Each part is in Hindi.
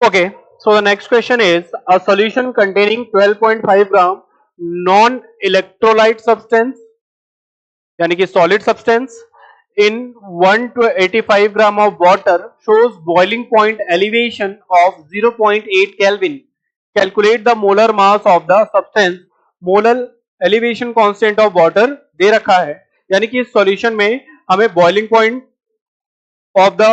Okay, so the next question is a solution containing 12.5 gram non-electrolyte substance, यानी कि solid substance in 1 to 85 gram of water shows boiling point elevation of 0.8 Kelvin. Calculate the molar mass of the substance. Molar elevation constant of water दे रखा है, यानी कि इस solution में हमें boiling point of the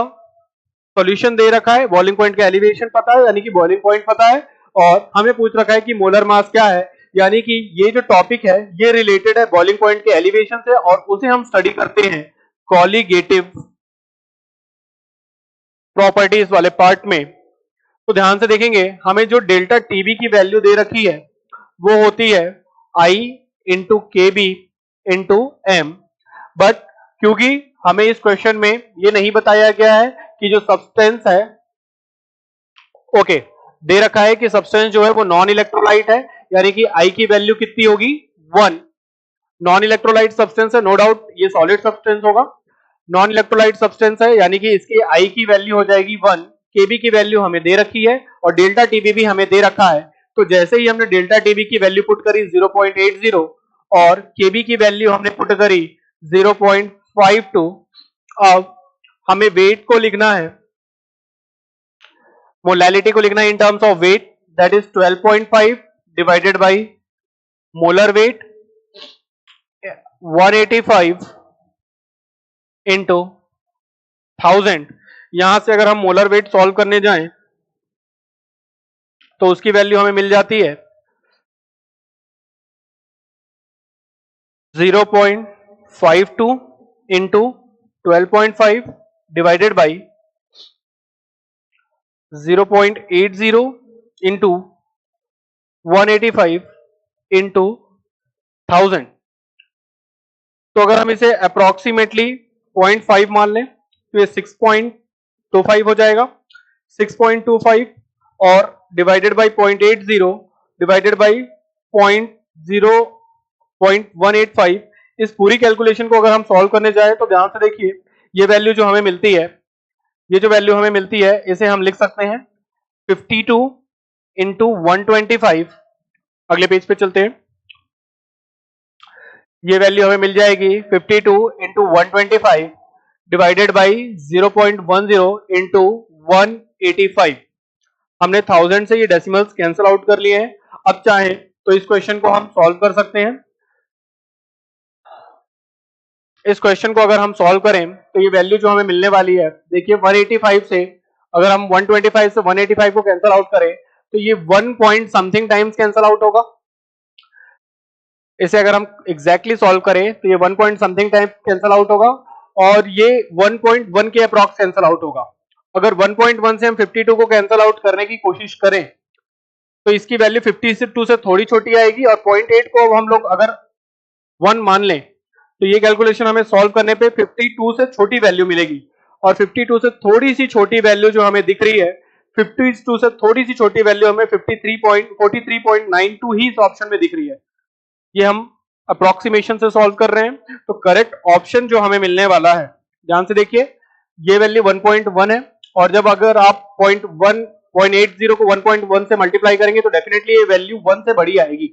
solution दे रखा है, बॉइलिंग पॉइंट का एलिवेशन पता है यानी कि बॉइलिंग पॉइंट पता है, और हमें पूछ रखा है कि मोलर मास क्या है, यानी कि ये जो टॉपिक है ये रिलेटेड है बॉइलिंग पॉइंट के एलिवेशन से, और उसे हम स्टडी करते हैं कॉलिगेटिव प्रॉपर्टीज वाले पार्ट में। तो ध्यान से देखेंगे, हमें जो डेल्टा टीबी की वैल्यू दे रखी है वो होती है I इंटू के बी इंटू एम, बट क्योंकि हमें इस क्वेश्चन में ये नहीं बताया गया है कि जो सब्सटेंस है, ओके, दे रखा है कि सब्सटेंस जो है वो नॉन इलेक्ट्रोलाइट है, यानी कि I की वैल्यू कितनी होगी 1। नॉन इलेक्ट्रोलाइट सब्सटेंस है, नो डाउट ये सॉलिड सब्सटेंस होगा। नॉन इलेक्ट्रोलाइट सब्सटेंस है यानी कि इसकी I की वैल्यू हो जाएगी 1, केबी की वैल्यू हमें दे रखी है और डेल्टा टीबी भी हमें दे रखा है। तो जैसे ही हमने डेल्टा टीबी की वैल्यू पुट करी 0.80 और केबी की वैल्यू हमने पुट करी 0.52, अब हमें वेट को लिखना है, मोलैलिटी को लिखना है in terms of weight, that is 12.5 divided by molar weight 185 into 1000। यहां से अगर हम मोलर वेट सॉल्व करने जाएं तो उसकी वैल्यू हमें मिल जाती है 0.52 into 12.5 divided by 0.80 into 185 into 1000। तो अगर हम इसे अप्रोक्सीमेटली 0.5 मान लें तो ये 6.25 हो जाएगा। 6.25 और डिवाइडेड बाई 0.80 डिवाइडेड बाई 0.185, इस पूरी कैलकुलेशन को अगर हम सॉल्व करने जाए तो ध्यान से देखिए, ये वैल्यू जो हमें मिलती है, ये जो वैल्यू हमें मिलती है इसे हम लिख सकते हैं 52 इंटू 125। अगले पेज पे चलते हैं, ये वैल्यू हमें मिल जाएगी 52 इंटू 125 डिवाइडेड बाई 0.10 इंटू 185। हमने 1000 से ये डेसिमल्स कैंसिल आउट कर लिए हैं। अब चाहे तो इस क्वेश्चन को हम सॉल्व कर सकते हैं। इस क्वेश्चन को अगर हम सॉल्व करें तो ये वैल्यू जो हमें मिलने वाली है, देखिए 185 से अगर हम 125 से 185 को कैंसिल आउट करें तो ये 1 point something times cancel out होगा। इसे अगर हम एग्जैक्टली सॉल्व करें तो ये 1 point something time cancel out होगा और ये 1.1 के अप्रॉक्स कैंसिल आउट होगा। अगर 1.1 से हम 52 को कैंसिल आउट करने की कोशिश करें तो इसकी वैल्यू 52 से थोड़ी छोटी आएगी और 0.8 को अब हम लोग अगर 1 मान लें तो ये कैलकुलेशन हमें सॉल्व करने पे 52 से छोटी वैल्यू मिलेगी, और 52 से थोड़ी सी छोटी वैल्यू जो हमें दिख रही है, 52 से थोड़ी सी छोटी वैल्यू हमें 43.92 ही इस ऑप्शन में दिख रही है। ये हम अप्रोक्सीमेशन से सॉल्व कर रहे हैं, तो करेक्ट ऑप्शन जो हमें मिलने वाला है, ध्यान से देखिए, ये वैल्यू 1.1 है और जब अगर आप 0.80 को 1.1 से मल्टीप्लाई करेंगे तो डेफिनेटली ये वैल्यू 1 से बड़ी आएगी।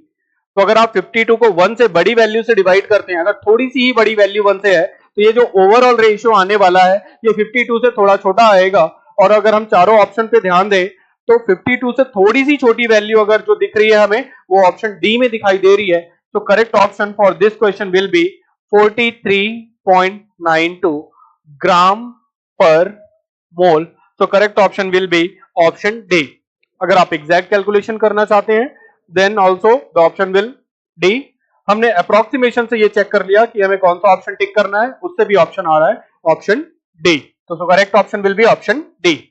तो अगर आप 52 को 1 से बड़ी वैल्यू से डिवाइड करते हैं, अगर थोड़ी सी ही बड़ी वैल्यू 1 से है तो ये जो ओवरऑल रेशियो आने वाला है ये 52 से थोड़ा छोटा आएगा। और अगर हम चारों ऑप्शन पे ध्यान दें तो 52 से थोड़ी सी छोटी वैल्यू अगर जो दिख रही है हमें वो ऑप्शन डी में दिखाई दे रही है। तो correct option for this question will be 43.92 gram per mole. तो correct option will be option D. अगर आप एग्जैक्ट कैलकुलेशन करना चाहते हैं then also the option will D. हमने अप्रोक्सीमेशन से ये चेक कर लिया कि हमें कौन सा ऑप्शन टिक करना है, उससे भी ऑप्शन आ रहा है ऑप्शन डी। तो correct option will be option D.